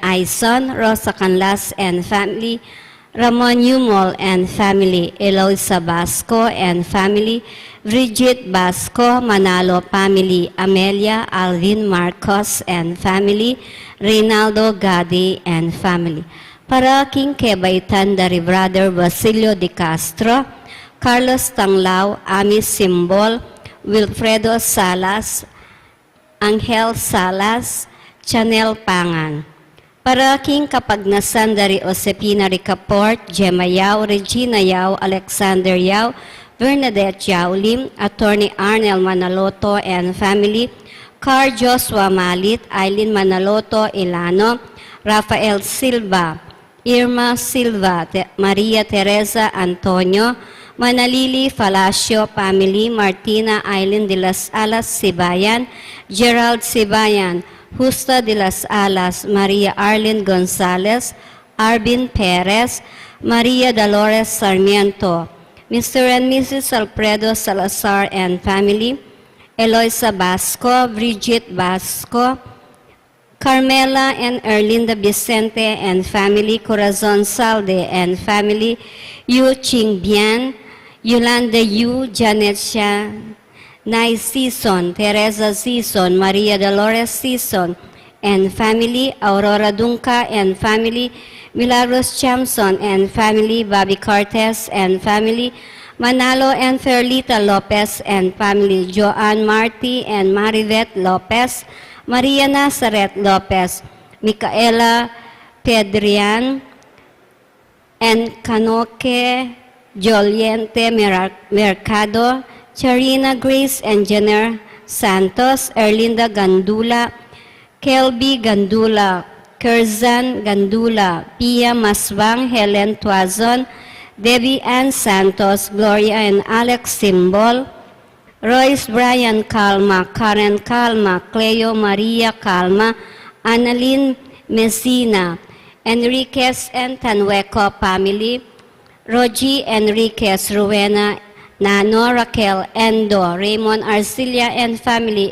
Aison, Rosa Canlas and family, Ramon Yumol and family, Eloisa Basco and family, Bridget Basco, Manalo family, Amelia Alvin Marcos and family, Reynaldo Gadi and family. Para King Kebaitan dari Brother Basilio de Castro, Carlos Tanglao, Ami Simbol, Wilfredo Salas, Angel Salas, Chanel Pangan. Para King Kapagnasan dari Josepina Ricaport, Gemma Yao, Regina Yao, Alexander Yao, Bernadette Yao Lim, Attorney Arnel Manaloto and family, Car Joshua Malit, Eileen Manaloto Ilano, Rafael Silva, Irma Silva, Maria Teresa Antonio, Manalili Falacio family, Martina Eileen de las Alas Sibayan, Gerald Sibayan, Justa de las Alas, Maria Arlene Gonzalez, Arvin Perez, Maria Dolores Sarmiento, Mr. and Mrs. Alfredo Salazar and family, Eloisa Basco, Bridget Basco, Carmela and Erlinda Vicente and family, Corazon Salde and family, Yu Ching Bian, Yolanda Yu, Janet Xia, Nai Season, Teresa Season, Maria Dolores Season and family, Aurora Dunca and family, Milagros Chamson and family, Bobby Cortez and family, Manalo and Ferlita Lopez and family, Joanne Marty and Marivet Lopez, Maria Nazaret Lopez, Micaela Pedrian and Canoque Joliente Mercado, Charina Grace and Jenner Santos, Erlinda Gandula, Kelby Gandula, Curzan Gandula, Pia Maswang, Helen Tuazon, Debbie Ann Santos, Gloria and Alex Simbol, Royce Brian Calma, Karen Calma, Cleo Maria Calma, Annalyn Messina, Enriquez and Tanweco family, Rogie Enriquez, Rowena Nano, Raquel Endo, Raymond Arcilia and family,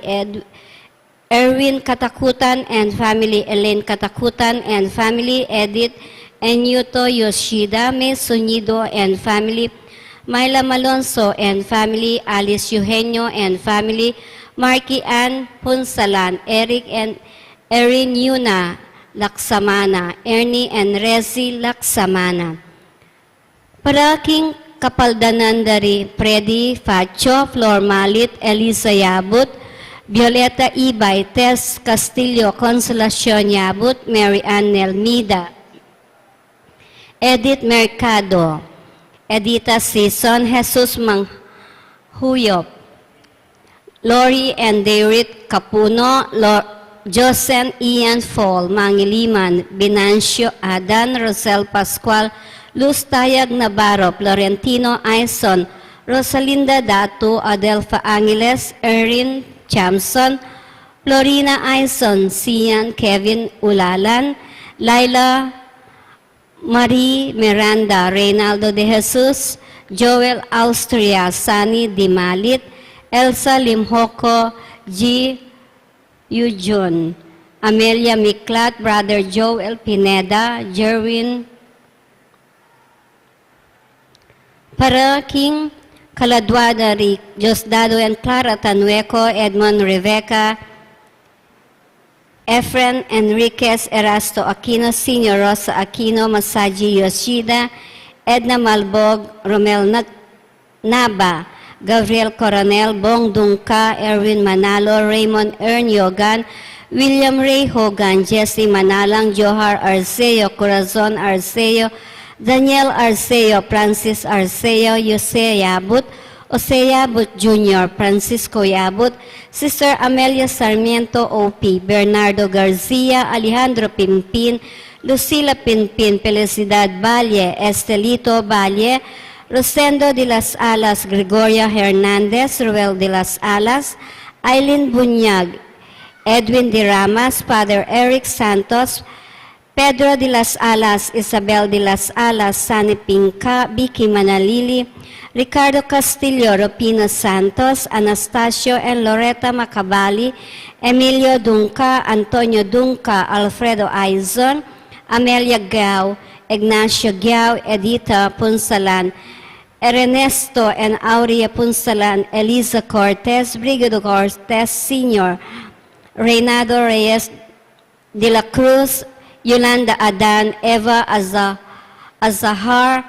Erwin Katakutan and family, Elaine Katakutan and family, Edith Enyuto Yoshida, May Sunido and family, Myla Malonzo and family, Alice Eugenio and family, Marky Ann Punsalan, Eric and Erin Yuna Laksamana, Ernie and Rezi Laksamana. Para King Kapaldanan dari Freddy Facho, Flor Malit, Elisa Yabut, Violeta Ibay, Tess Castillo, Consolacion Yabut, Mary Ann Nelmida, Edith Mercado, Edita Season, Jesus Manghuyop, Lori and David Capuno, Josen Ian Fall, Mangiliman, Binancio Adan, Rosel Pascual, Luz Tayag Navarro, Florentino Aison, Rosalinda Datu, Adelfa Angeles, Erin Chamson, Florina Aison, Sian Kevin Ulalan, Laila Marie Miranda, Reynaldo de Jesus, Joel Austria, Sani Dimalit, Elsa Limhoco, G. Yujun, Amelia Miklat, Brother Joel Pineda, Jerwin para King Caladwada, Rick, Diosdado and Clara Tanueco, Edmond Rebecca, Efren Enriquez, Erasto Aquino Sr., Rosa Aquino, Masaji Yoshida, Edna Malbog, Romel Naba, Gabriel Coronel, Bong Dungka, Erwin Manalo, Raymond Yogan, William Ray Hogan, Jesse Manalang, Johar Arceo, Corazon Arceo, Daniel Arceo, Francis Arceo, Jose Yabut, Jose Yabut Jr., Francisco Yabut, Sister Amelia Sarmiento OP, Bernardo Garcia, Alejandro Pimpin, Lucila Pinpin, Felicidad Valle, Estelito Valle, Rosendo de las Alas, Gregoria Hernandez, Ruel de las Alas, Aileen Bunyag, Edwin de Ramas, Father Eric Santos, Pedro de las Alas, Isabel de las Alas, Sani Pinca, Vicky Manalili, Ricardo Castillo, Ropino Santos, Anastasio and Loretta Macabali, Emilio Dunca, Antonio Dunca, Alfredo Aizon, Amelia Gao, Ignacio Gao, Edita Punsalan, Ernesto and Aurea Punsalan, Eliza Cortez, Brigado Cortez Sr., Reynado Reyes de la Cruz, Yolanda Adan, Eva Azahar,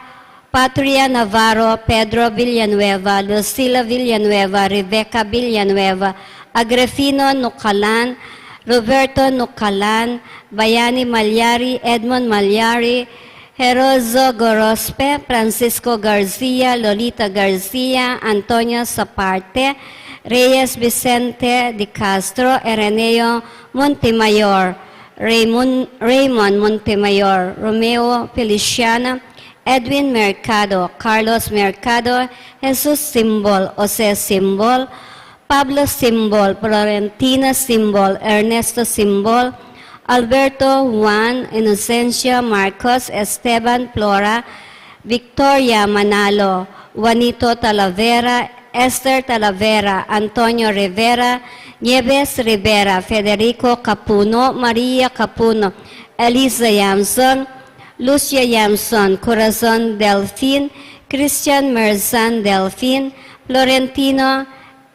Patria Navarro, Pedro Villanueva, Lucila Villanueva, Rebecca Villanueva, Agrefino Nucalan, Roberto Nucalan, Bayani Malyari, Edmond Malyari, Herozo Gorospe, Francisco Garcia, Lolita Garcia, Antonio Saparte, Reyes Vicente de Castro, Ereneo Montemayor, Raymond Montemayor, Romeo Feliciana, Edwin Mercado, Carlos Mercado, Jesus Simbol, Jose Simbol, Pablo Simbol, Florentina Simbol, Ernesto Simbol, Alberto Juan, Inocencio Marcos, Esteban Flora, Victoria Manalo, Juanito Talavera, Esther Talavera, Antonio Rivera, Nieves Rivera, Federico Capuno, Maria Capuno, Elisa Yamson, Lucia Yamson, Corazon Delfin, Christian Merzan Delfin, Florentino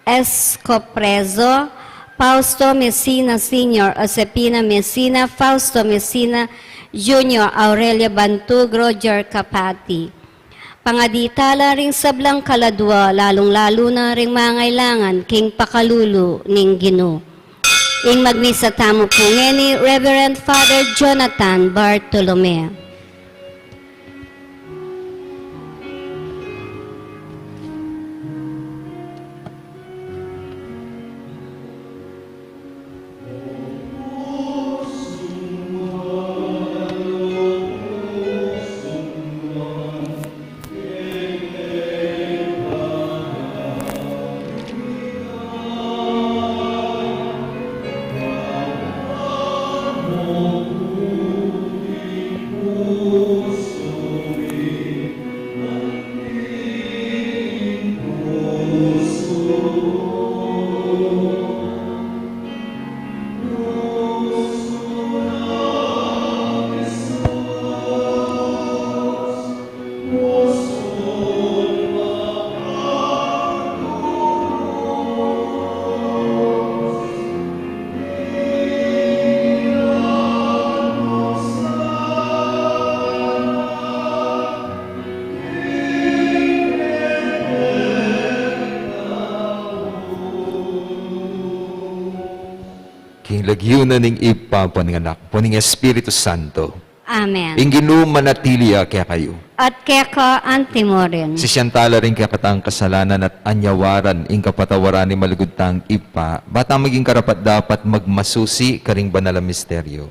Escoprezo, Fausto Messina Sr., Josepina Messina, Fausto Messina Jr., Aurelia Bantug, Roger Capati. Pangaditala ring sablang kaladwa, lalong-lalo na ring mangailangan, king pakalulu ning Ginoo. Ing magmisa tamo po ngeni, Reverend Father Jonathan Bartolome. Lagyunan ning ipa panganak po ning Espiritu Santo. Amen. Ing Ginoo manatiliya kaya kayo. At keka antimorin. Si siyantala rin kaya katang kasalanan at anyawaran ing kapatawaran ni malugudtang ipa, batang maging karapat dapat magmasusi karing banal na misteryo.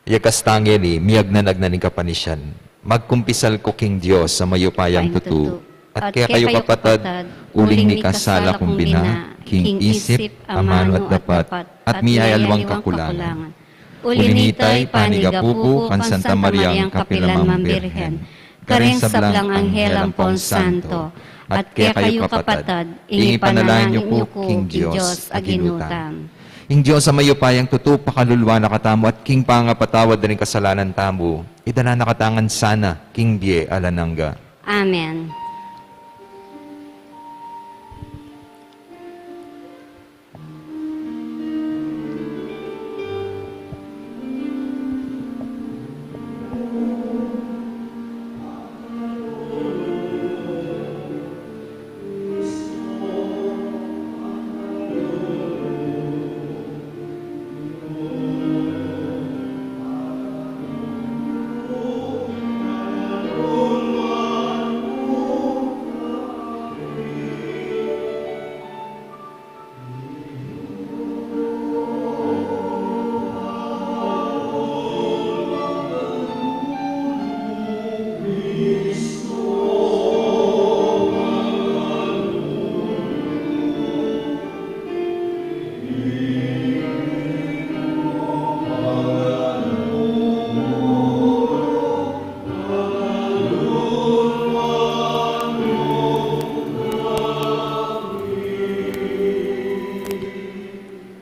Yakas tangi ni miyag na nagnaning kapanisyan. Magkumpisal ko king Diyos sa mayupayang tutu. At kaya kayo kapatad, uling ni kasala kong bina, king isip, amano at dapat, at miyayalwang kakulangan. Ulinitay, panigapupo, kan Santa Mariang Kapilan Mambirhen, kareng sablang Anghelang Pon Santo, at kaya kayo kapatad, ingi panalangin niyo po, king Diyos, aginutam. Ing Diyos sa mayupayang tutu, pakalulwa nakatamo, at king pangapatawad rin kasalanan tamo, idala nakatangan sana, king Bie alanangga. Amen.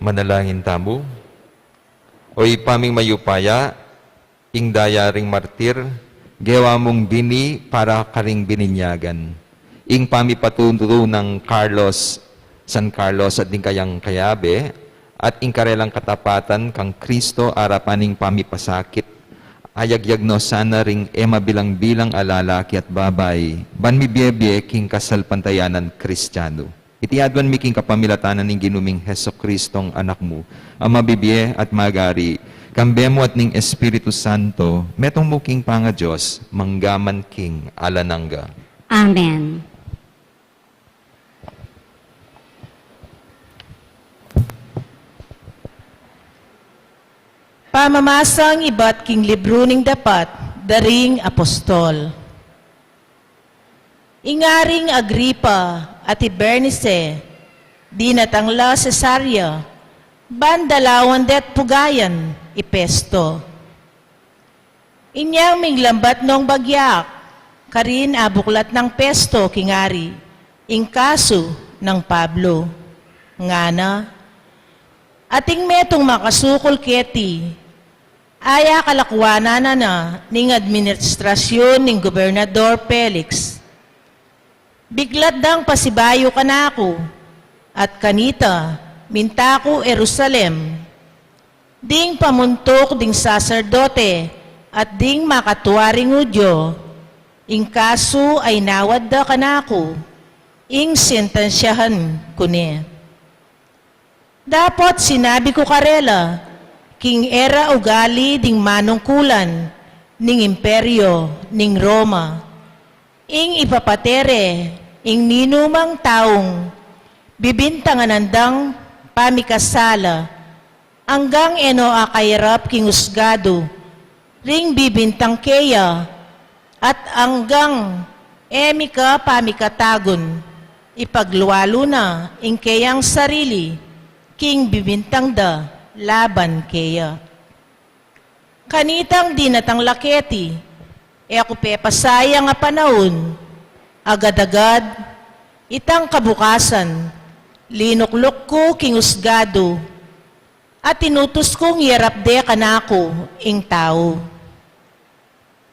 Manalangin tamo. Oy paming mayupaya, ing dayaring martir, gawa mong bini para karing bininyagan. Ing pamipatunto ng San Carlos at ding kayang kayabe, at ing karelang katapatan kang Kristo arapaning pamipasakit. Ayagyag no sana ring ema bilang-bilang alalaki at babay, ban mi biye king kasal pantayanan Kristiyano. Itiadwan mi king kapamilatanan ng ginuming Heso Kristong anak mo, ang mabibiye at magari, kambemo at ning Espiritu Santo, metong muking panga Diyos, manggaman king alanangga. Amen. Pamamasang iba't king libro ning dapat, daring apostol. Ingaring Agripa at Bernice, di natangla Cesaria, bandalawan det pugayan, ipesto. Inyang minglambat nung bagyak, karin abuklat ng pesto kingari, ing kaso ng Pablo. Ngana, ating metong makasukol keti, aya kalakwanan na ning administrasyon ning Gobernador Felix. Biglat dang pasibayo ka na ako, at kanita, mintako Jerusalem. Ding pamuntok ding saserdote, at ding makatuwaring udyo, ing kaso ay nawadda ka na ako, ing sentensyahan kuni. Dapat sinabi ko karela, king era ugali ding manungkulan, ning imperyo, ning Roma, ing ipapatere, ing ninumang taong, bibintangan andang pamikasala, hanggang eno akairap king usgado, ring bibintang keya, at hanggang emika pamikatagon, ipagluwalo na ing keyang sarili, king bibintang da, laban keya. Kanitang dinatang laketi, ako pepasaya nga panahon, agad-agad, itang kabukasan, linuklok ko king usgado, at tinutos kong yarapde kanako ing tao.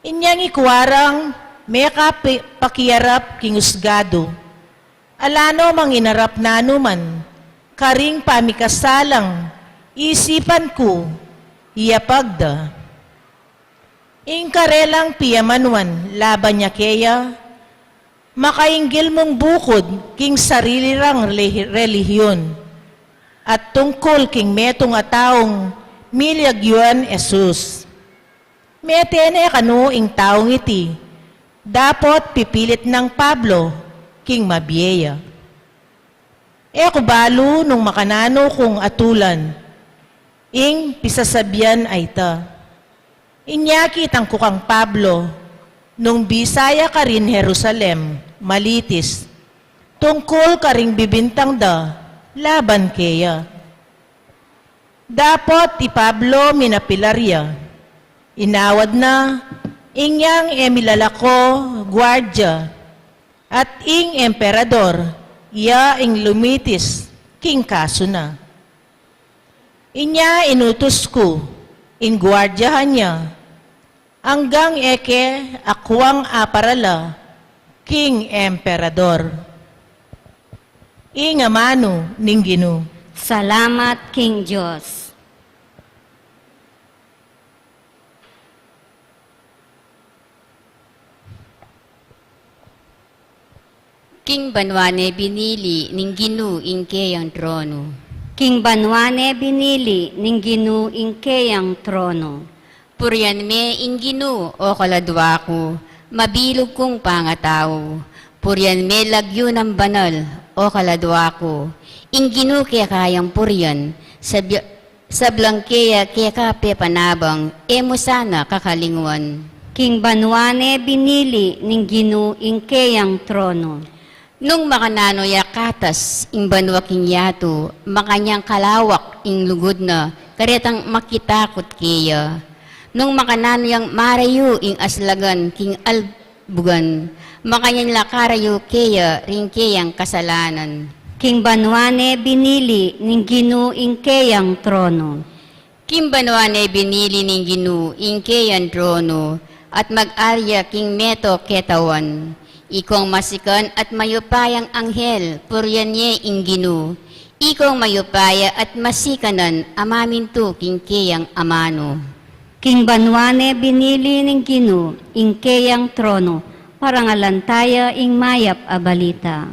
Inyang ikwarang meka pakiyarap king usgado, alano mang inarap na anuman, karing pamikasalang, isipan ko, iyapagda. Ing karelang piyamanwan, laban niya keya, makainggil mong bukod king sarili rang relihiyon, at tungkol king metong ataong milyagyuan Jesus. Metene kanu ing taong iti, dapat pipilit ng Pablo, king mabiyeya. Kubalo nung makanano kong atulan, ing pisasabyan ay ta. Inyakit ang kukang Pablo, nung Bisaya ka rin Jerusalem, malitis, tungkol ka ring bibintang da, laban keya. Dapat ti Pablo minapilarya, inawad na, inyang emilalako, gwardya, at ing emperador, iya ing lumitis, king kaso na. Inya inutos ko, ing gwardyahan niya, hanggang eke akwang aparala, king emperador. Ingamano ning Ginoo. Salamat, King Diyos. King Banwane binili ning Ginoo ingke ang trono. King Banwane binili ning Ginoo ingke ang trono. Puryan me ing Ginoo o kaladwa ko, mabilog kong pangatao. Puryan me lagyo ng banal o kaladwa ko. Ing Ginoo kaya kayang puryan, sa blangkeya kaya kape panabang, emo sana kakalingwan. King Banwane binili ning Ginoo ingke ang trono. Nung makanano yakatas, ing banwa king yato, makanyang kalawak, ing lugod na, karetang makitakot kaya. Nung makanano yang marayo, ing aslagan, king albugan, makanyang lakarayo kaya, ring kayang kasalanan. King Banwane binili ning Ginoo ingkeyang trono. Kimbanwane binili ning Ginoo ingkeyan trono, at mag-arya king meto ketawan. Ikong masikan at mayupayang anghel, puryanye ing Ginoo. Ikong mayupaya at masikanan, amamintu king keyang amano. King Banwane binili ning Ginoo ingkeyang trono, parangalan tayo ing mayap a balita.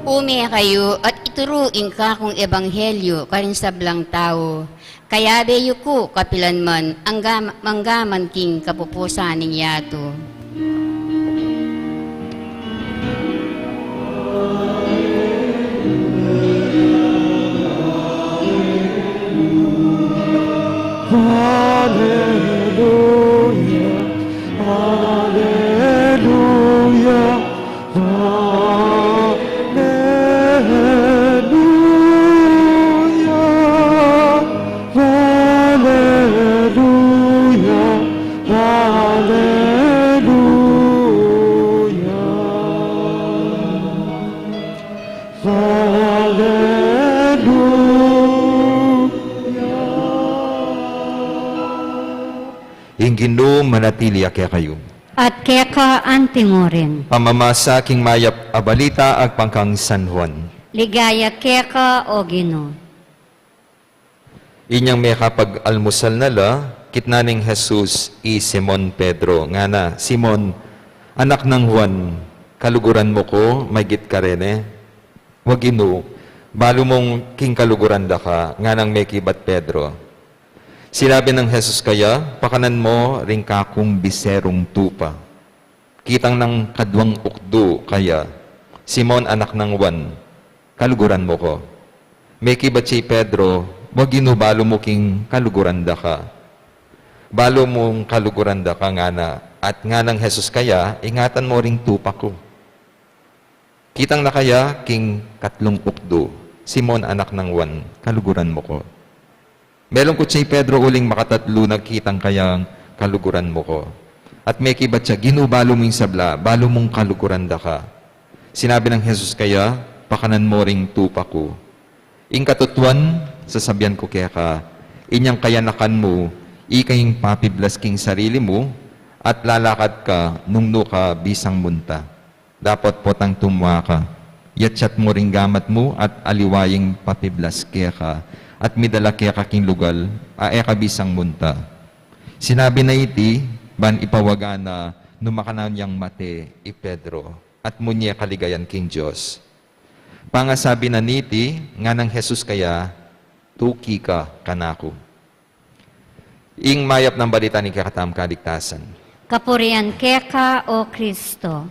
Ume kayo at ituruin ka kung ebanghelyo karin sa blang tao. Kaya beyo ko kapilan man ang manggaman king kapupusan ning yato. Ing Ginoo manatili kaya kayo. At keka antingorin. Pamamasa king mayap a balita ag pangkang San Juan. Ligaya keka o Ginoo. Inyang may kapag-almusal nala, kitna ning Jesus i Simon Pedro. Nga na, Simon, anak ng Juan, kaluguran mo ko, may git ka rin eh. Wag Ginoo, balo mong king kaluguran da ka, nga nang may kibat Pedro. Sinabi ng Jesus kaya, pakanan mo ring kakong biserong tupa. Kitang ng kadwang ukdo kaya, Simon anak ng Juan, kaluguran mo ko. May kibat si Pedro, wag Ginoo, balo mo king kaluguran da ka. Balo mong kaluguran da ka nga na, at nga ng Jesus kaya, ingatan mo ring tupa ko. Kitang na kaya, king katlong ukdo, Simon anak ng Juan, kaluguran mo ko. Meron ko si Pedro uling makatatlo nagkitang kayang kaluguran mo ko. At may kibat siya, Ginoo, balo mong sabla, balo mong kaluguran da ka. Sinabi ng Jesus kaya, pakanan mo ring tupa ko. Ing katutuan, sasabihan ko kaya ka, inyang kayanakan mo, ikaying papiblas king sarili mo, at lalakad ka nung ka bisang munta. Dapat potang tumwa ka. Yatsyat mo ring gamat mo at aliwaying papiblas kaya ka, at midala kaya kaking lugal, ae ka bisang munta. Sinabi na iti, ban ipawaga na numakanan yang mate i Pedro, at munye kaligayan king Diyos. Pangasabi na niti, nga ng Jesus kaya, tuki ka kanako. Ing mayap ng balita ni kakatam kaligtasan. Kapurian keka o Kristo.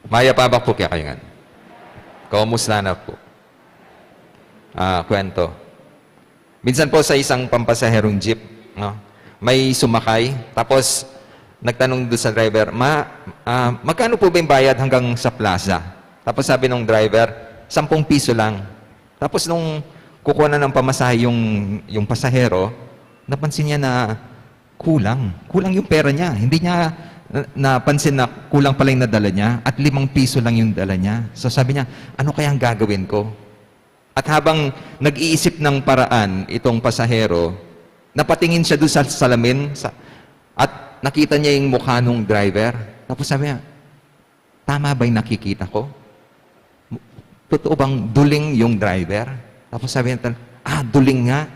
Mayap abak po kaya kayo nga. Kaumusta na po? Kwento. Minsan po sa isang pampasaherong jeep, no, may sumakay, tapos nagtanong doon sa driver, magkano po ba yung bayad hanggang sa plaza? Tapos sabi ng driver, 10 piso lang. Tapos nung kukuha na ng pamasahe yung pasahero, napansin niya na kulang yung pera niya. Hindi niya napansin na kulang pala yung nadala niya at 5 piso lang yung dala niya. So sabi niya, ano kaya ang gagawin ko? At habang nag-iisip ng paraan itong pasahero, napatingin siya doon sa salamin at nakita niya yung mukha ng driver. Tapos sabi niya, tama ba yung nakikita ko? Totoo bang duling yung driver? Tapos sabi niya, duling nga.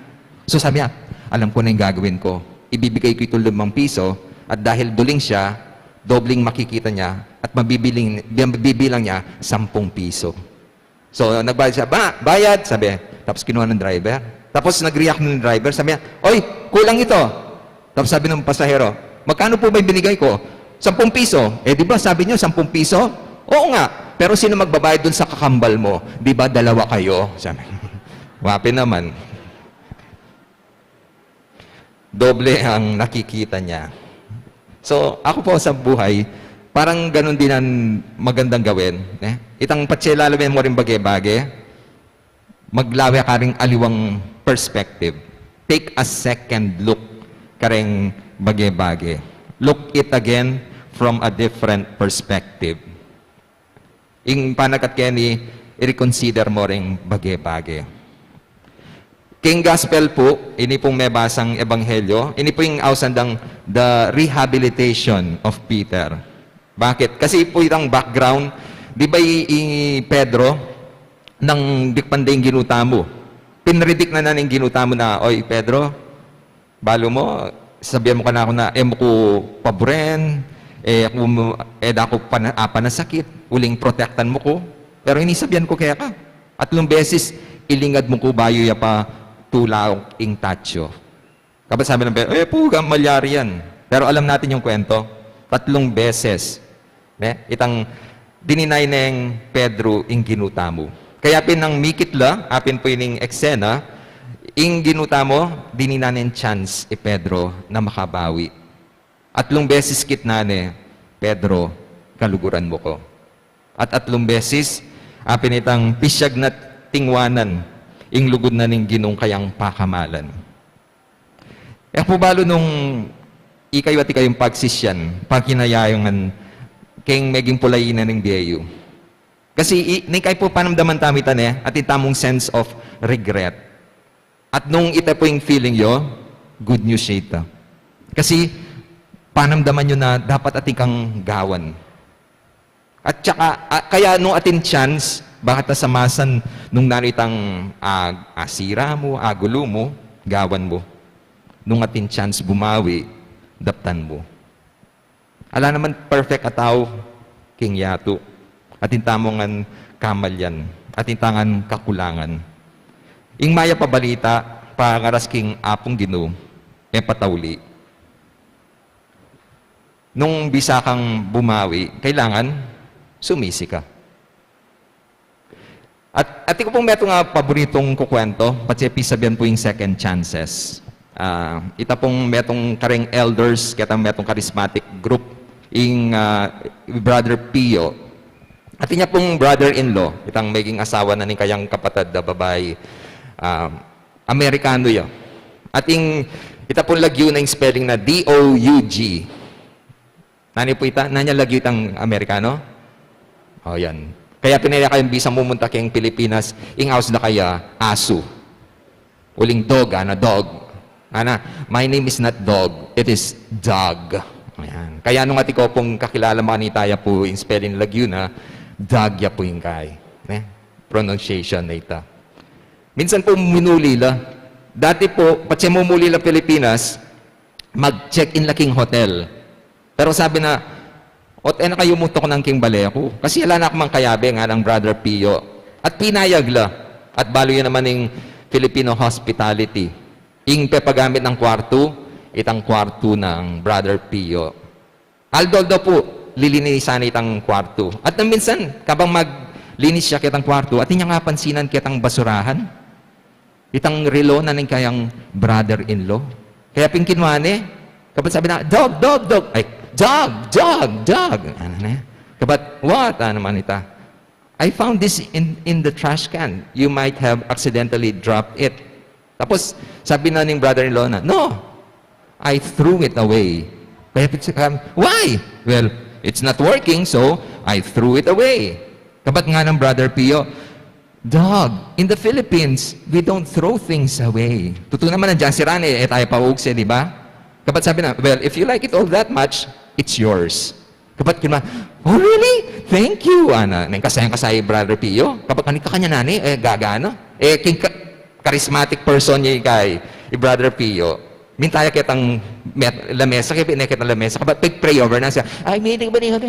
So sabi niya, alam ko na yung gagawin ko. Ibibigay ko ito 5 piso at dahil duling siya, dobling makikita niya at mabibilang niya 10 piso. So, nagbayad siya, bayad, sabi. Tapos kinuha ng driver. Tapos nag-react ng driver, sabi niya, oy, kulang ito. Tapos sabi ng pasahero, magkano po ba yung binigay ko? 10 piso. Eh, di ba sabi niyo 10 piso? Oo nga. Pero sino magbabayad dun sa kakambal mo? Di ba dalawa kayo? Sabi. Wapi naman. Doble ang nakikita niya. So, ako po sa buhay, parang ganun din ang magandang gawin. Itang patselalamin mo rin bage-bage, maglawe ka rin aliwang perspective. Take a second look ka rin bage-bage. Look it again from a different perspective. Ing panakat Kenny, i-reconsider mo rin bage-bage. King Gospel po, ini pong may basang ebanghelyo, ini po yung ausandang the rehabilitation of Peter. Bakit? Kasi po itang background, di ba Pedro, nang dikpanding ginuta mo, pinredict na ng ginuta mo na, oy Pedro, balo mo, sabihan mo ka na ako na, mo ko paboren, ako panasakit, uling protektan mo ko, pero inisabihan ko kaya ka. At 3 beses, ilingad mo ko bayo ya pa, tulaw ing tacho. Kapag sabi ng Pedro, puga, malyari yan. Pero alam natin yung kwento, 3 beses. Itang dininay ng Pedro ing ginuta mo. Kaya pinang mikitla, apin po ining eksena, ing ginuta mo, dininanin chance Pedro na makabawi. At 3 beses kitnane, Pedro, kaluguran mo ko. At 3 beses, apin itang pisyag na tingwanan, ing lugod na ning ginong kayang pakamalan. Po balo nung ikayo at ikayong pagsisyan, pagkinayayongan, kayong meging pulayinan ng biyayo. Kasi nikay po panamdaman tamitan at itamong sense of regret. At nung ita po yung feeling yo, good news siya ita. Kasi panamdaman nyo na dapat ating kang gawan. At saka, kaya nung atin chance, bakit nasamasan nung naritang asira mo, agulo mo, gawan mo. Nung atin chance bumawi, daptan mo. Ala naman perfect ataw, king yato. Atin tamongan kamalyan. Atin tangan kakulangan. Ing maya pabalita, pangaras king apong gino, patawli. Nung bisa kang bumawi, kailangan sumisi ka. At ko pong meto nga paboritong kukwento, pati sabihan po yung second chances. Ita pong metong kareng elders, kitang metong charismatic group, yung Brother Pio. At niya pong brother-in-law, itang maging asawa na ni kayang kapatid na babae, Amerikano yun. At ita pong lagyo na yung spelling na D-O-U-G. Nani po ita? Nanya lagyo itang Amerikano? O yan. Kaya pinaya kayong bisa mumunta kayong Pilipinas, ing-house na kaya aso. Uling dog, dog. My name is not dog, it is dog. Ayan. Kaya nung ati ko pong kakilala manitaya po yung spelling Laguna, dog ya po yung kay. Pronunciation na ita. Minsan po minulila. Dati po, pati mumulila Pilipinas, mag-check-in laking hotel. Pero sabi na, na kayo mutok ng king baleko. Kasi ala na akong kayabe nga ng Brother Pio. At pinayag la. At balo yun naman ng Filipino hospitality. Ing pepagamit ng kwarto, itang kwarto ng Brother Pio. Aldol daw po, lilinisan itang kwarto. At minsan, kabang maglinis siya kitang kwarto, at niya nga pansinan kitang basurahan. Itang relo na ng kayang brother-in-law. Kaya pingkinwane, kapag sabi na, dog, dog, dog. Ay, dog, dog, dog. Ano na? But what? Ano man ita? I found this in the trash can. You might have accidentally dropped it. Tapos, sabi na ng brother-in-law na, no, I threw it away. Why? Well, it's not working, so I threw it away. Kabat nga ng Brother Pio, dog, in the Philippines, we don't throw things away. Totoo naman nandiyan si Rane, tayo paugse, di ba? Kabat sabi na, well, if you like it all that much, it's yours. Kapat kina, oh really? Thank you, Ana. Nang kasayang-kasay, Brother Pio. Kapat kanita kanya nani, gagano. Charismatic person niya kay Brother Pio. Mintaya kitang lamesa, kaya pinakit ng lamesa. Kapat pray over na siya. Ay, may ba niyo?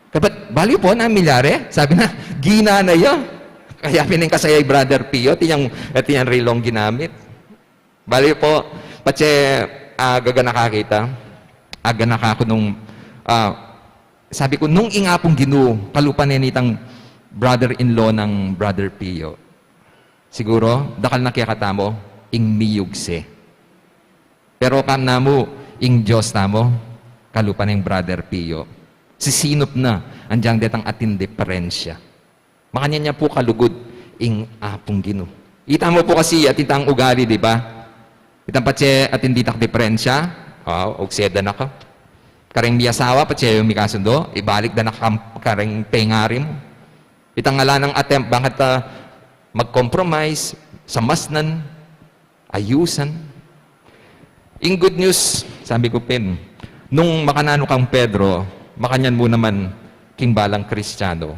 Kapat, bali po na milyare. Sabi na, gina na yun. Kaya pining kasayay Brother Pio, tiyang rilong ginamit. Bali po, patse, gaga nakakita. aga na ka ako nung, sabi ko, nung ingapong Ginoo, kalupan nitang brother-in-law ng Brother Pio. Siguro, dakal na kaya katamo, ing miyugse. Pero kam na mo, ing Diyos tamo, kalupan ng Brother Pio. Sisinop na, andyang detang atin diferensya. Makanya niya po kalugod, ing apong Ginoo. Ita mo po kasi atitang ugali, di ba? Itang patse atin ditak diferensya, ogseda na ka. Kareng miyasawa, patse yung mikasundo, ibalik na kareng pengari mo. Itang ngala ng attempt, bakit mag-compromise, samasnan, ayusan. In good news, sabi ko Pin, nung makanano kang Pedro, makanyan mo naman king balang Kristiyano,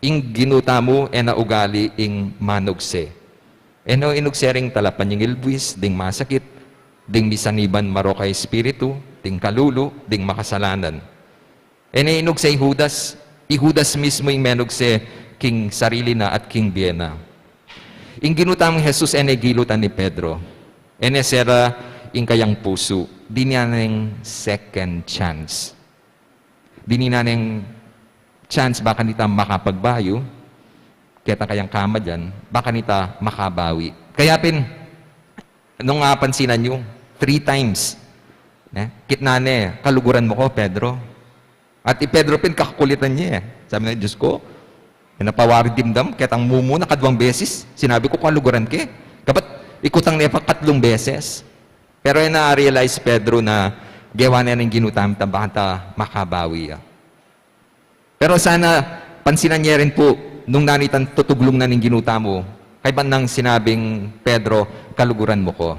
ing ginuta mo na ugali ing manugse. Eno inugsering talapan yung ilbuis, ding masakit, ding misaniban marokay espiritu, ding kalulu, ding makasalanan. Eno inugsay Judas, Judas mismo yung menugse king sarili na at king Biena. Ing ginutang Jesus ene gilutan ni Pedro, ene sera ing kayang puso, di niya nang second chance. Di niya nang chance baka nita makapagbayo, kaya kayang kama dyan, baka nita makabawi. Kaya Pin, nung pansinan nyo, 3 times, kitnane, kaluguran mo ko, Pedro. At Pedro Pin, kakakulitan niya eh. Sabi na, Diyos ko, napawari dimdam, kitang mumu na 2 beses, sinabi ko kaluguran ke. Kapat ikutang niya pa 3 beses. Pero na-realize Pedro na gawa na ng ginutam, baka makabawi. Pero sana, pansinan niya rin po, nung nanitan tutuglong na ng ginuta mo, kay nang sinabing, Pedro, kaluguran mo ko.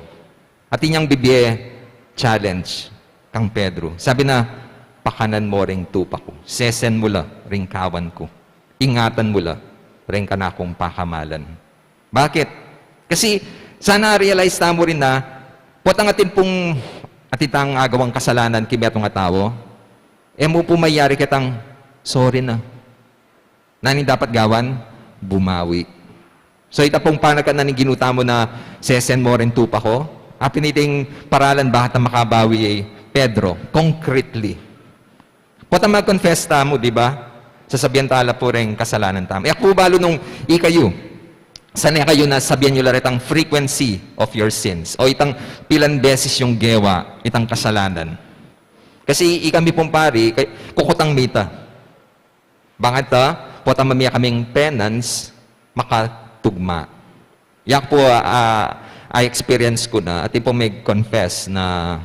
At inyang bibye, challenge, kang Pedro. Sabi na, pakanan mo ring tupa ko. Sesen mo la, ring kawan ko. Ingatan mo la, ring kanakong pakamalan. Bakit? Kasi, sana realize na mo rin na, potang atin pong atitang agawang kasalanan kimetong atawo, mo pumayari kitang, sorry na. Nani dapat gawan? Bumawi. So ita pong panakan na ginuta mo na sesen mo rin tupa ko, apiniting paralan bakit makabawi Pedro, concretely. Pota mag-confess tamo, di ba? Sasabihan tala po rin kasalanan tamo. Ako balo nung ikayo, sana kayo na sabihan nyo lahat ang frequency of your sins. O itang pilan beses yung gewa, itang kasalanan. Kasi ikami pong pari, kukutang mita. Bakit pota mamiya kaming penance, makatugma. Yak po, I experience ko na, at po may confess na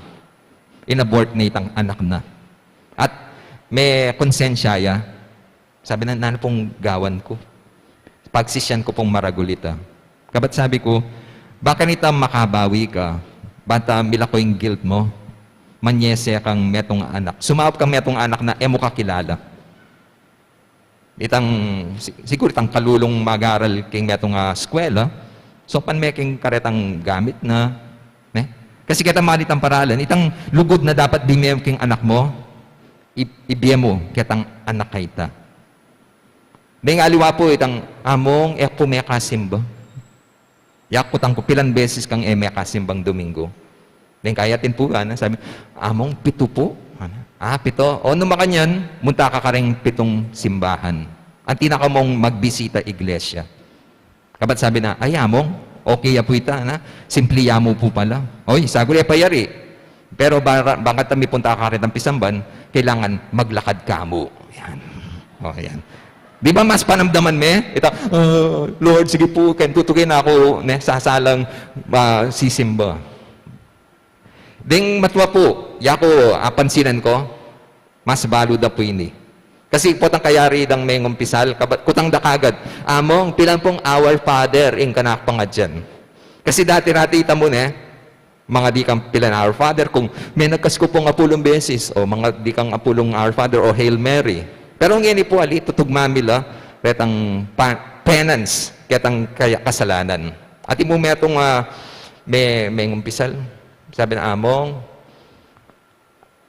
inabort na itang anak na. At may konsensya ya. Sabi na, nano pong gawan ko? Pagsisyan ko pong maragulita. Kabat sabi ko, baka nita makabawi ka, bata mila ko yung guilt mo, manyese kang metong anak. Sumawap kang metong anak na emo ka kilala. Siguro itang kalulong mag-aral king metong eskwela, so panmeking karetang gamit na, kasi kita malit ang paralan, itang lugod na dapat bimiyem king anak mo, ibiyem mo, kitang anak kaita. May aliwa po itang among pumekasimba. Yakutang ko pilan beses kang mekasimbang Domingo. Then kayatin po sabi, among 7 po. 7. O nung makanyan, munta ka kareng 7 simbahan. Ang tinaka mong magbisita iglesia. Kabat sabi na, ay among, okay ya po ita, simple mo po pala. Oy, saguli payari. Pero bakit kami punta ka rin ang pisamban, kailangan maglakad ka mo. Yan. O, yan. Di ba mas panamdaman me? Ito, Lord, sige po, tutugin ako, sasalang sisimba. Ding matwa po, yako, pansinan ko, mas balo da po ini. Kasi potang kayari dang may ngumpisal, kutang dakagad, among pilan pong our Father, ing kanak pangadyan. Kasi dati-rati ita mo mga di kang pilan our Father, kung may nagkas ko pong apulong beses, o mga di kang apulong our Father, o Hail Mary. Pero ngayon po, tutugmamila, retang penance, ketang kasalanan. At imo metong may ngumpisal, sabi na among,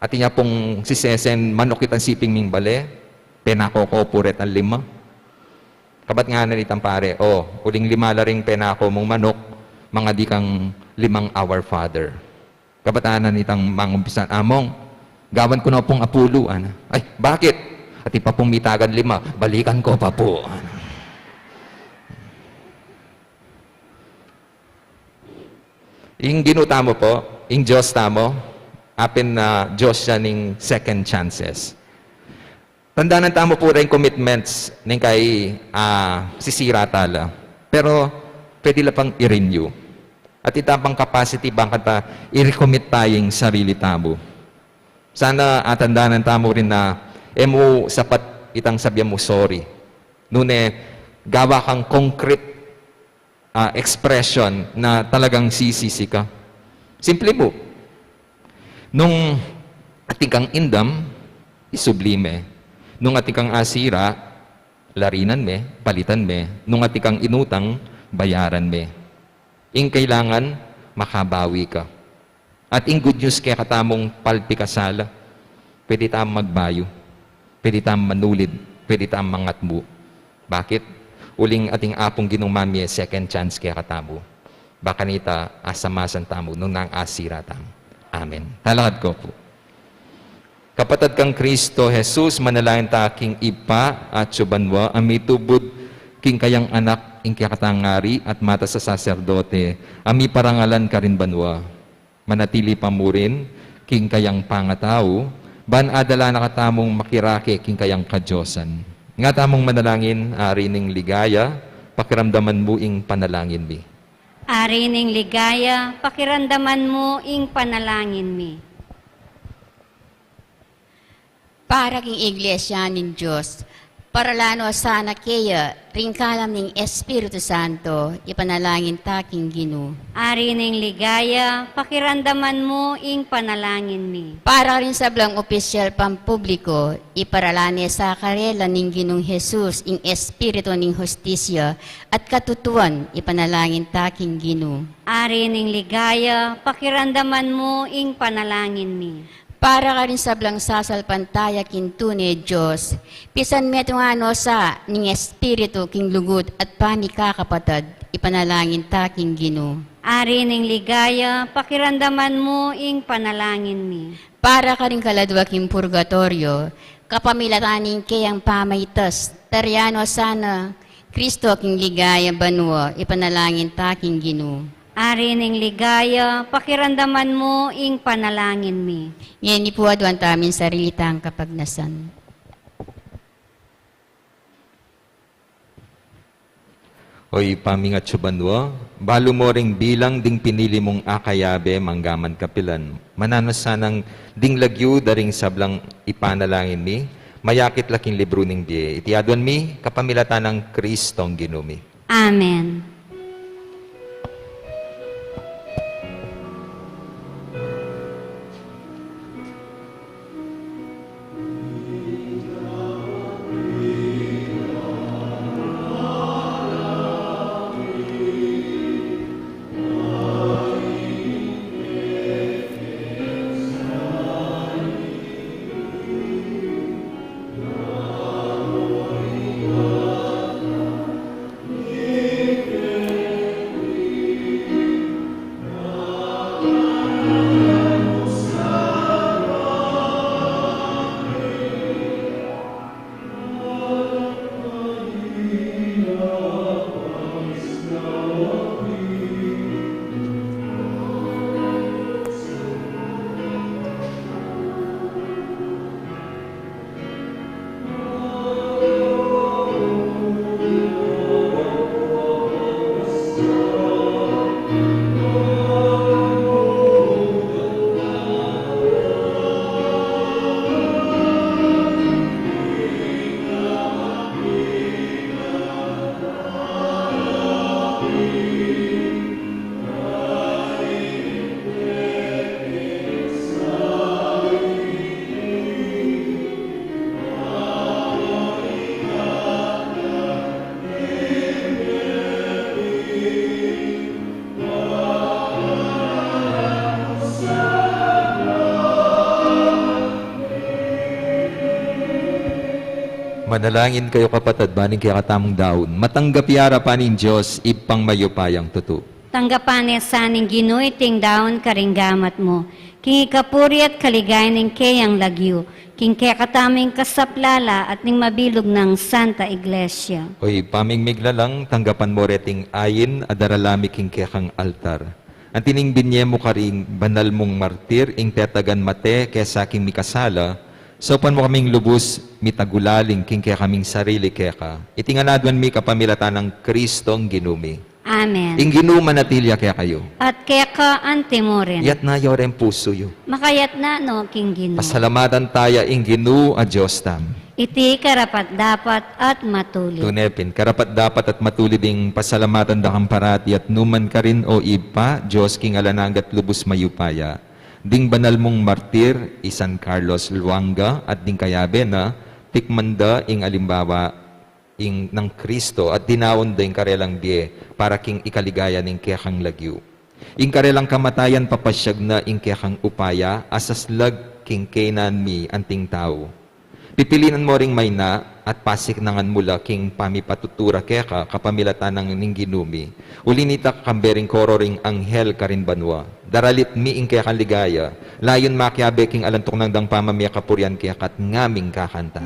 at niya pong sisesen manok kitang siping ming bale, penako ko puret ang 5. Kabat nga na nitang pare, uling 5 la ring penako mong manok, mga di kang 5 our Father. Kabat na nitang mangumpisan, among, Gawan ko na pong apuluan. Ay, bakit? At ipa pong mitagan 5, balikan ko pa po. Yung ginuta mo po, yung Diyos tamo, apin na Diyos siya ng second chances. Tandaan ng tamo po rin commitments ng kay sisira tala. Pero pwede lang pang i-renew. At itapang capacity bang kata i-recommit tayong sarili tamo. Sana tandaan ng tamo rin na mo sapat itang sabihan mo sorry. Nune, gawa kang concrete expression na talagang sisisi ka. Simple po. Nung ating kang indam, isublime. Nung ating kang asira, larinan me, palitan me. Nung ating kang inutang, bayaran me. Ing kailangan, makabawi ka. At ing good news kaya katamong palpi kasala, pwede tamang magbayo, pwede tamang manulid, pwede tamang mangatmu. Bakit? Uling ating apong ginumami second chance kaya katamo. Baka nita asamasan tamo nung nang asira tamo. Amen. Talakad ko po. Kapatid kang Kristo, Jesus, manalangin ta king ipa at subanwa, amitubod king kayang anak, ing kaya katangari at mata sa saserdote, ami parangalan ka rin banwa. Manatili pa mo rin, king kayang pangatao, ban adala na katamong makirake king kayang kadyosan. Nga tamong manalangin, ari ning ligaya, pakiramdaman mo ing panalangin mi. Ari ning ligaya, pakiramdaman mo ing panalangin mi. Para king iglesia nin Diyos, paralano sana kaya, ringkalam ning Espiritu Santo, ipanalangin taking Ginoo. Ari ning ligaya, pakiramdaman mo ing panalangin mi. Para rin sa blang opisyal pampubliko, iparalane sa karela ning Ginong Jesus, ing Espiritu ning Hostisya, at katutuan, ipanalangin taking Ginoo. Ari ning ligaya, pakiramdaman mo ing panalangin mi. Para ka rin sa blang sasalpantaya kintune Diyos, pisan metong ano sa ning Espiritu king lugod at panikakapatad, ipanalangin taking Ginoo. Ari ning ligaya, pakiramdaman mo ing panalangin mi. Para ka rin kaladwa king purgatorio, kapamilataning kayang pamaytas, taryano sana, Kristo king ligaya banwa, ipanalangin taking Ginoo. Ari ning ligaya, pakiramdaman mo ing panalangin mi. Ngayon ipuadwan tamin sarili tang kapagnasan. Oy pamingat subanwa, balo mo ring bilang ding pinili mong akayabe manggaman kapilan. Mananos sanang ding lagyu daring sablang ipanalangin mi, mayakit laking libro ning biye. Itiadwan mi, kapamilatan ng Kristong ginumi. Amen. Manalangin kayo kapatid, baning kaya katamong daon. Matanggap yara pa ning Diyos, ipang mayupayang tutu. Tanggapan saning Ginoo iting daon karinggamat mo. King ikapuri at kaligay ning kayang lagyo. King kaya kataming kasaplala at ning mabilog ng Santa Iglesia. Oy, pamingmigla lang, tanggapan mo reting ayin, adaralami king kekang altar. Ang tining binye mo karing banal mong martir, ing tetagan mate, kesa king mikasala, so pan mo kaming lubos, mitagulaling, king kaya kaming sarili keka. Itinganadwan mi kapamilata ng Kristong ginumi. Amen. Ing ginuma natilya kaya kayo. At kaya ka antimorin. Yat na yorem puso yo. Makayat na no, King Ginoo. Pasalamatan taya ing ginu a Diyos tam. Iti karapat dapat at matuli. Tunepin, karapat dapat at matulid ing pasalamatan da kamparati at numan ka rin o ipa, Diyos king alananggat lubos mayupaya. Ding banal mong martir, San Carlos Luanga, at ding kayabe na, tikmanda ing alimbawa ing ng Kristo at dinawon da ing karelang die para king ikaligaya ning kekang lagyu. Ing karelang kamatayan papasyag na ing kekang upaya, asaslag king kenan mi anting tao. Pipilinan mo ring may na at pasik nangan mula king pamipatutura keka kapamilatan ng ning ginumi. Ulinita kambering koro ring anghel karin banwa. Daralit mi ing kekang ligaya. Layon makyabe king alantok nang dang pamamaya kapuryan kekat ngaming kakanta.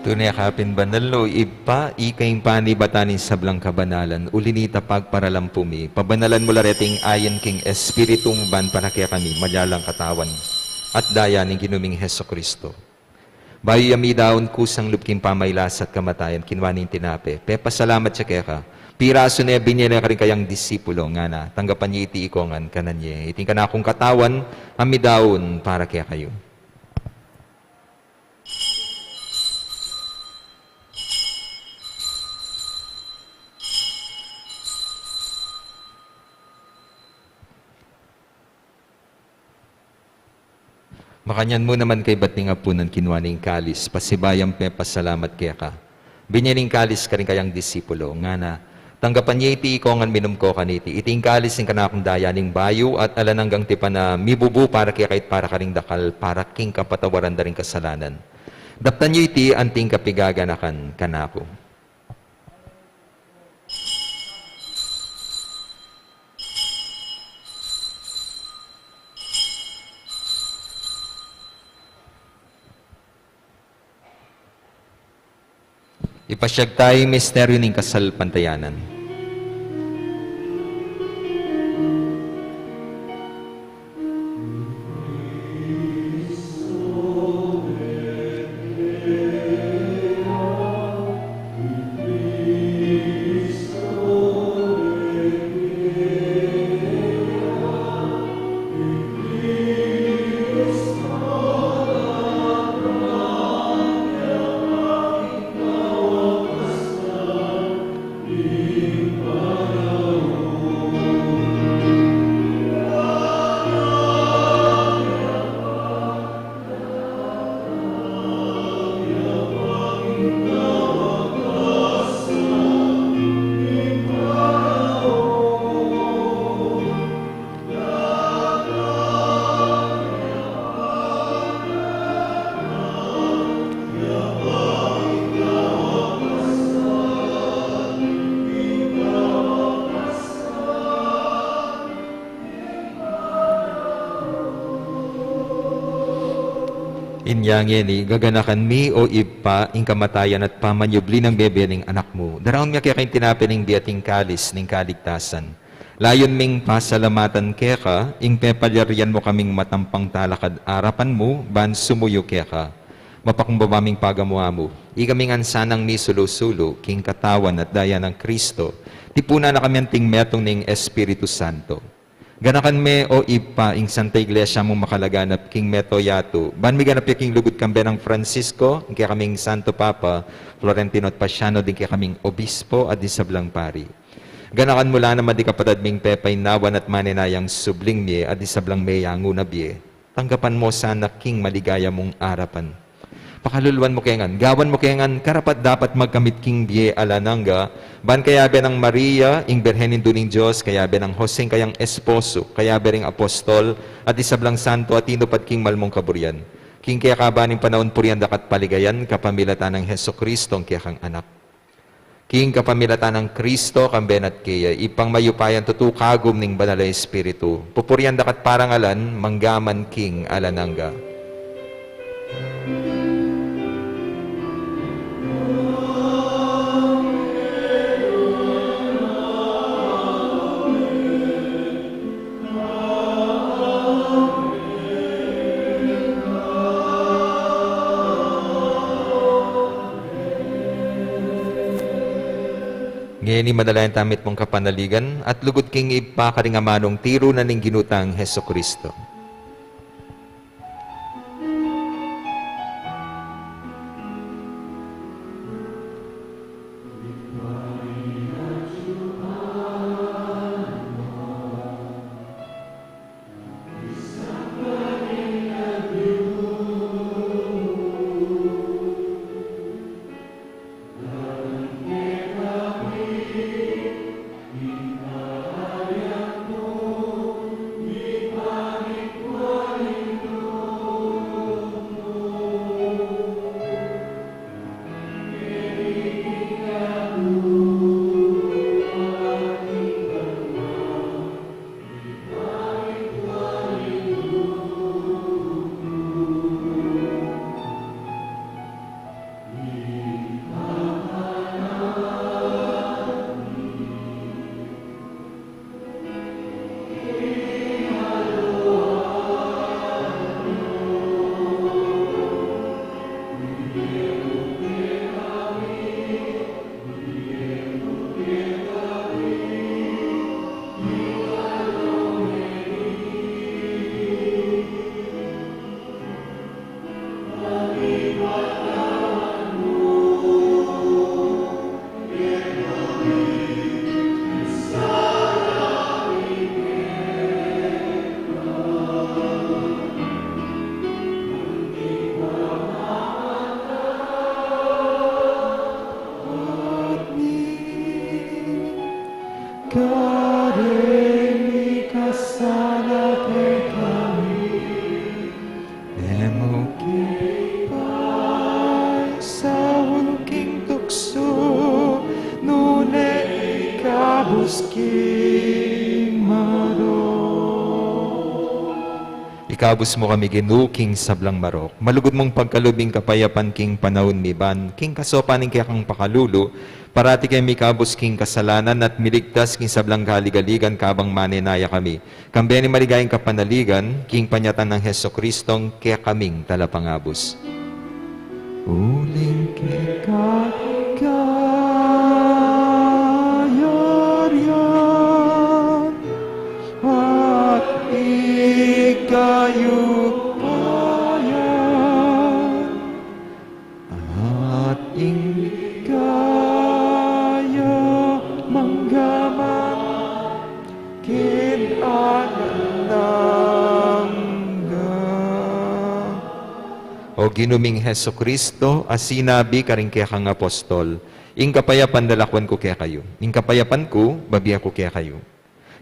Tunay kapin banalo, ipa, ikaing pani batanin sablang kabanalan, ulinita pagparalampumi, pabanalan mula reting ayon king espiritu ban para kaya kami, malyalang katawan, at daya ng ginuming Heso Kristo. Bayo yami daon kusang lupking pamaylas at kamatayan, kinwaning tinape, pepa salamat siya kaya ka, piraso na binyela ka rin kayang disipulo, nga na, tanggapan niya iti ikongan kananye, iting ka na akong katawan, ami daon para kaya kayo. Makanyan mo naman kay bating apunan kinwaning kalis, pasibayang pepa salamat kaya ka. Binyaning kalis ka rin kayang disipulo, nga na, tanggapan niya iti ikongan minum ko kaniti, iting kalis ng kanakong dayaning bayo at alananggang tipa na mibubu para kaya kahit para ka ring dakal, para king kapatawaran da rin kasalanan. Daptan niyo iti anting kapigaganakan kanako. Ipasyag tayo misteryo ng kasal pantayanan. Inyangin ni gaganakan mi o ipa ing kamatayan at pamanyubli ng bebe ning anak mo. Daraon nga kaya kayong tinapining biating kalis ning kaligtasan. Layon ming pasalamatan kaya ka, ing pepalyarian mo kaming matampang talakad arapan mo, ban sumuyo kaya ka. Mapakumbabaming pagamuha mo. Ikaming ansanang mi sulo-sulo, king katawan at daya ng Kristo. Tipuna na kami ang tingmetong ning Espiritu Santo. Ganakan me o ipa ing Santa Iglesia mo makalaganap king meto yato. Ban mi ganap king lugod kambe ng Francisco, kaya kaming Santo Papa, Florentino at Pasiano, din kaya kaming Obispo at disablang pari. Ganakan mula na madi kapatad ming pepay nawan at maninayang subling mi at disablang meyango na biye. Tanggapan mo sana king maligaya mong arapan. Pakaluluan mo kayangan, gawan mo kayangan, karapat dapat magkamit king biye alananga, ban kaya be ng Maria, ing berhenin duning Diyos, kaya be ng Joseng kayang esposo, kaya be ring apostol, at isablang santo at inupat king malmong kaburian. King kaya kabaning panahon purian dakat paligayan, kapamilatan ng Heso Kristo, ang kaya kang anak. King kapamilatan ng Kristo, kamben at kaya, ipang mayupayan tutukagom ning banalay espiritu, pupurian dakat parangalan, manggaman king alananga. Ngayon ni madalayan tamit mong kapanaligan at lugod king ipakaringamanong tiro na ning ginutang Heso Kristo. Ikabus mo kami ginuking sablang marok. Malugod mong pagkalubing kapayapan king panahon miban, king kasopaning kaya kang pakalulo, parati kay mikabus king kasalanan at miligtas king sablang kaligaligan kabang maninaya kami. Kambeni maligayang kapanaligan, king panyatan ng Heso Kristong kaya kaming talapangabos. Uling kikayaryan at ikayupayan at ingkaya manggaman kinananga. O ginuming Heso Kristo, as sinabi karing kaya kang apostol, ing kapayapan dalakwan ko kaya kayo, ing kapayapan ko, babiya ko kaya kayo.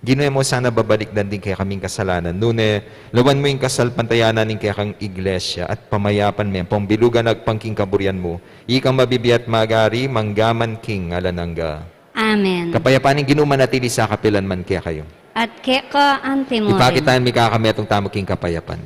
Ginoy mo sana babalik din kaya kaming kasalanan. Nune, lawan mo yung kasalpantayanan ng kaya kang iglesia at pamayapan mo, pambilugan at pangking kaburian mo. Ikang mabibiyat magari, manggaman king alananga. Amen. Kapayapan ng ginumanatili sa kapilan man kaya kayo. At keka antemore. Ipakitaan mi kakametong tamo king kapayapan.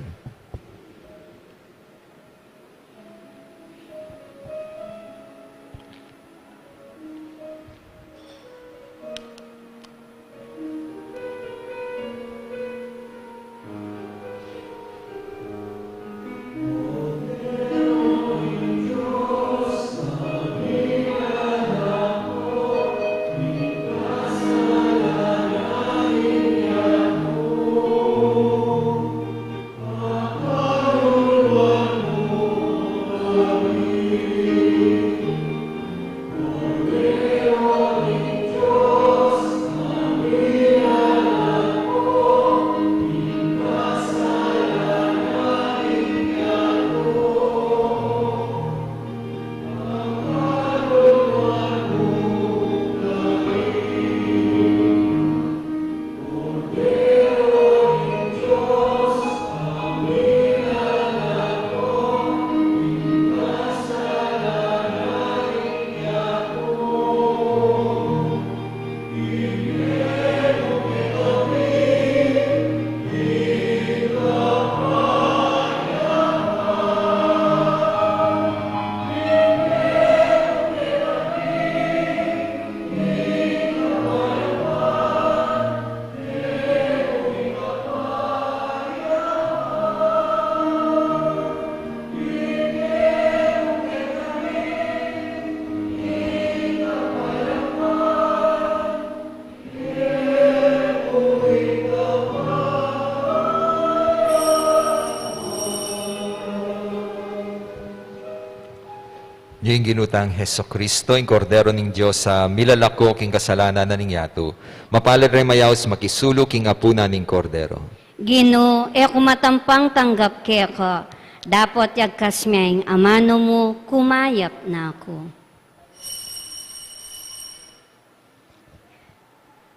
Yung ginutang Heso Kristo, yung kordero ng Diyos sa milalako king kasalanan na ningyato. Mapalad rin mayaos makisulo king apuna ning kordero. Gino, kumatampang tanggap keka. Dapat yagkas miyang amano mo, kumayap na ako.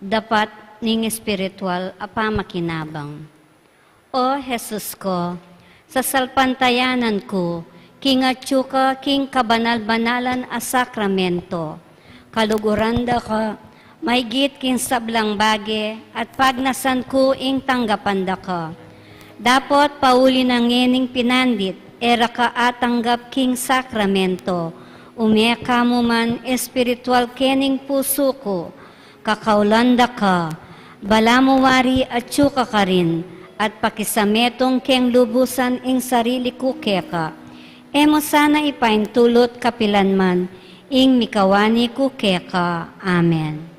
Dapat ning espiritual apamakinabang. O Jesus ko, sa salpantayanan ko, king atsuka king kabanal-banalan a sakramento, kaluguranda ka, may git king sablang bage, at pagnasan ko ing tanggapanda ka. Dapat pauli na ngening pinandit, era ka atanggap king sakramento, umeka mo man espiritual kening puso ko, kakaulanda ka, bala mo wari at tsuka ka rin, at pakisametong keng lubusan ing sarili ko keka. Emo sana ipaintulot kapilanman, ing mikawani ko keka. Amen.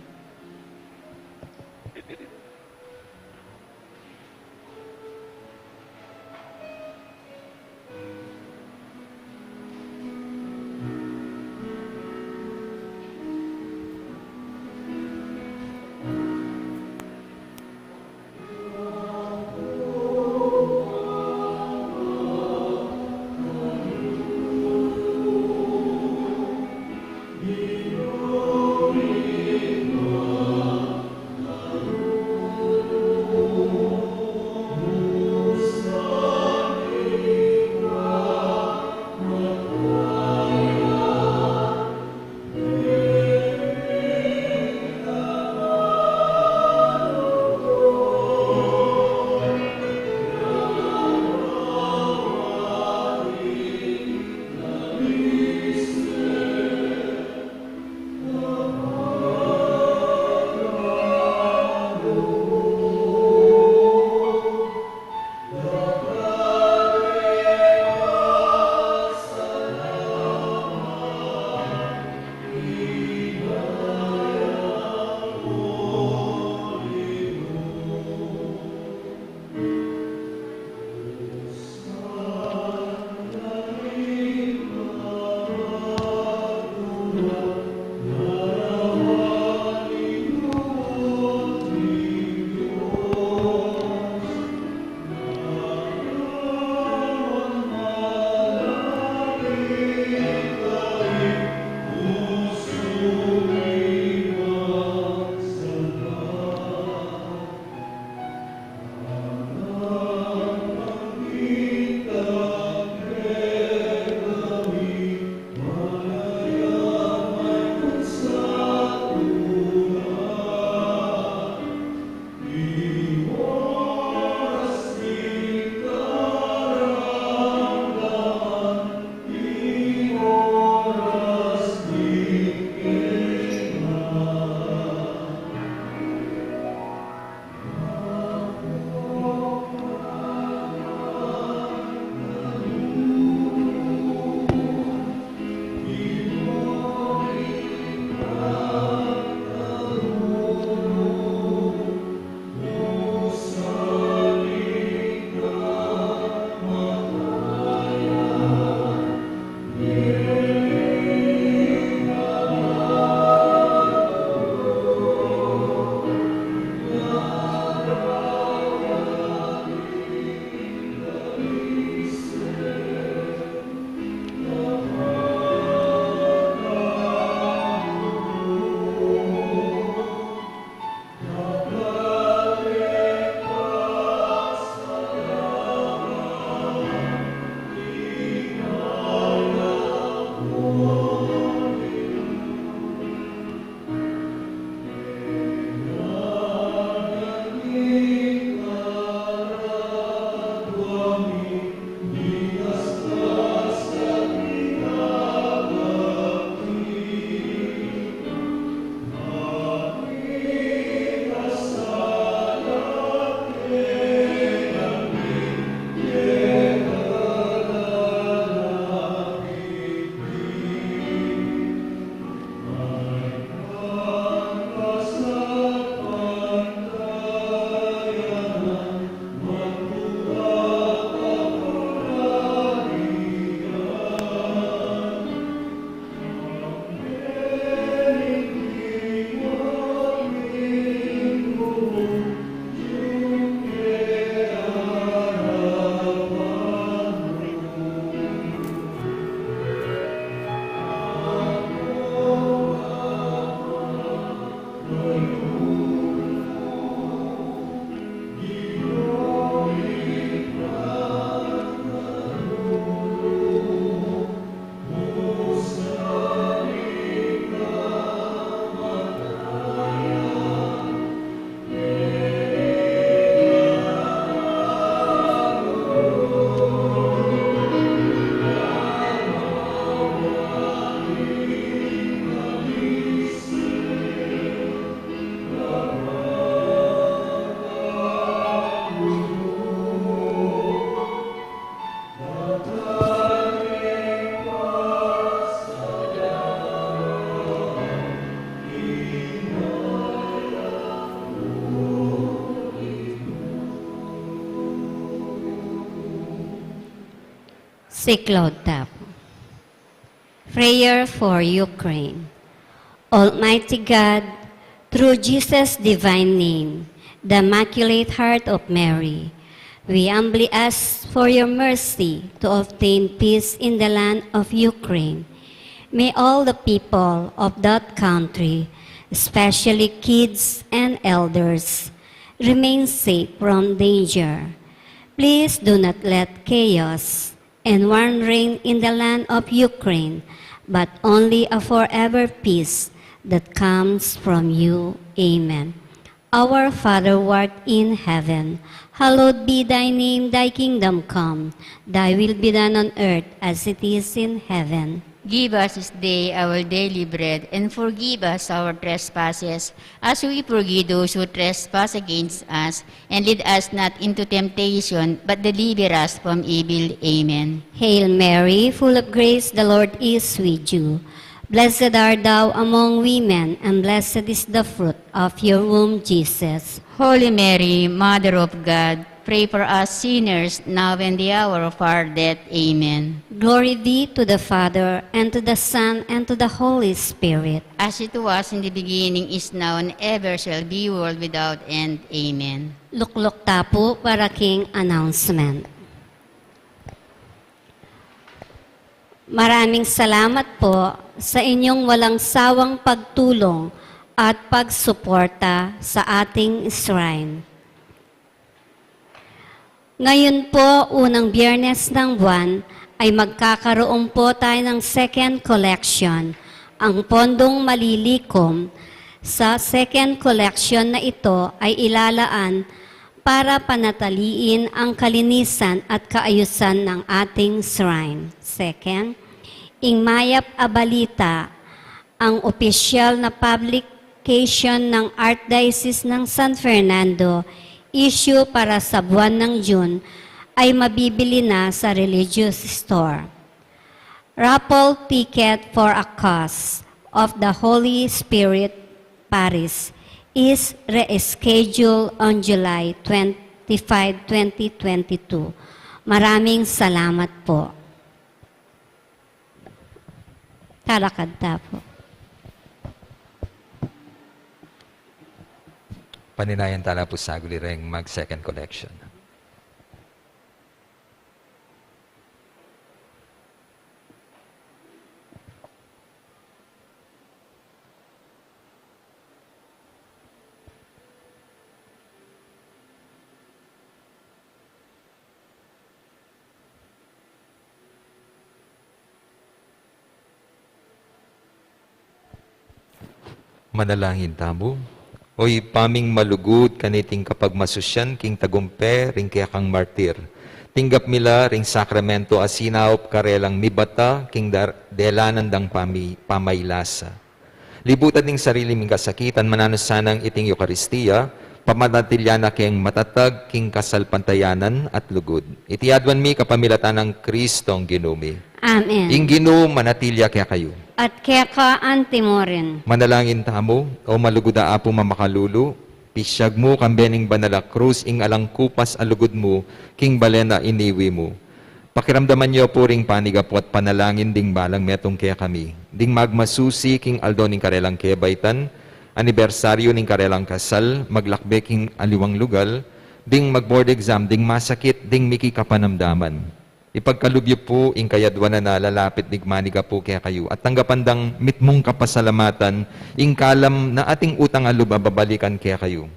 Siklod Tapo. Prayer for Ukraine. Almighty God, through Jesus' divine name, the Immaculate Heart of Mary, we humbly ask for your mercy to obtain peace in the land of Ukraine. May all the people of that country, especially kids and elders, remain safe from danger. Please do not let chaos and war reign in the land of Ukraine, but only a forever peace that comes from you. Amen. Our Father who art in heaven, hallowed be thy name, thy kingdom come. Thy will be done on earth as it is in heaven. Give us this day our daily bread, and forgive us our trespasses, as we forgive those who trespass against us. And lead us not into temptation, but deliver us from evil. Amen. Hail Mary, full of grace, the Lord is with you. Blessed art thou among women, and blessed is the fruit of your womb, Jesus. Holy Mary, Mother of God, pray for us sinners, now and the hour of our death. Amen. Glory be to the Father, and to the Son, and to the Holy Spirit. As it was in the beginning, is now, and ever shall be, world without end. Amen. Luklok Tapo para King Announcement. Maraming salamat po sa inyong walang sawang pagtulong at pagsuporta sa ating shrine. Ngayon po, unang Biyernes ng buwan, ay magkakaroon po tayo ng second collection. Ang pondong malilikom sa second collection na ito ay ilalaan para panataliin ang kalinisan at kaayusan ng ating shrine. Second, Ingmayap Abalita, ang opisyal na publication ng Archdiocese ng San Fernando, issue para sa buwan ng June, ay mabibili na sa religious store. Raffle ticket for a cause of the Holy Spirit Paris is rescheduled on July 25, 2022. Maraming salamat po. Tarakadta po. Paninayan tala po sa gulireng mag-second collection. Manalangin tamo. Oy paming malugod kaniting kapag masusyan king tagumpe ring kaya kang martir. Tinggap mila ring sakramento asinaop karelang mibata king delanan dang pamaylasa. Libutan ning sarili ming kasakitan mananusanang iting Eukaristiya, pamanatilya king matatag king kasalpantayanan at lugod. Itiadwan mi kapamilatan ng Kristong ginumi. Amen. Ing ginu manatilya kaya kayo. At kaya ka antimorin. Manalangin tamo, o maluguda apo mamakalulu, pisyag mo kambening banala krus ing alang kupas alugod mo, king balena iniwi mo. Pakiramdaman niyo po ring panigapo at panalangin ding balang metong kaya kami. Ding magmasusi king aldo ning karelang kebaitan, anibersaryo ning karelang kasal, maglakbe king aliwang lugal, ding mag-board exam, ding masakit, ding miki kapanamdaman. Ipagkalubyo po ing kayadwa na lalapit nigmaniga po kaya kayo at tanggapandang mitmong kapasalamatan ing kalam na ating utang alub babalikan kaya kayo.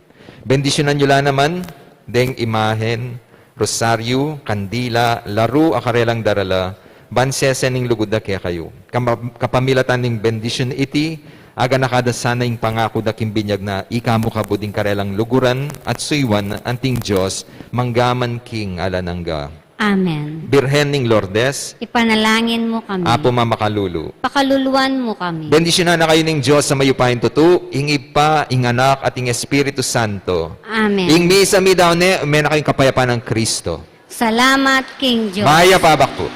Bendisyonan nyo lang naman, deng imahen, rosaryo, kandila, laro akarelang darala, bansesen ning lugod da kaya kayo. Kapamilatan ning bendisyon iti, aga nakadasana ing pangako da kimbinyag na ikamo kabuding karelang luguran at suywan anting Diyos, manggaman king alanangga. Amen. Birhen ning Lourdes, Ipanalangin mo kami. Apo Mamakalulu. Pakaluluan mo kami. Bendisyonan na kayo ning Diyos sa mayupain tutu, ing Ipa, ing Anak, at ing Espiritu Santo. Amen. Ing misa mi daw ne, may na kayong kapayapaan ng Kristo. Salamat, King Diyos. Maya pabak po.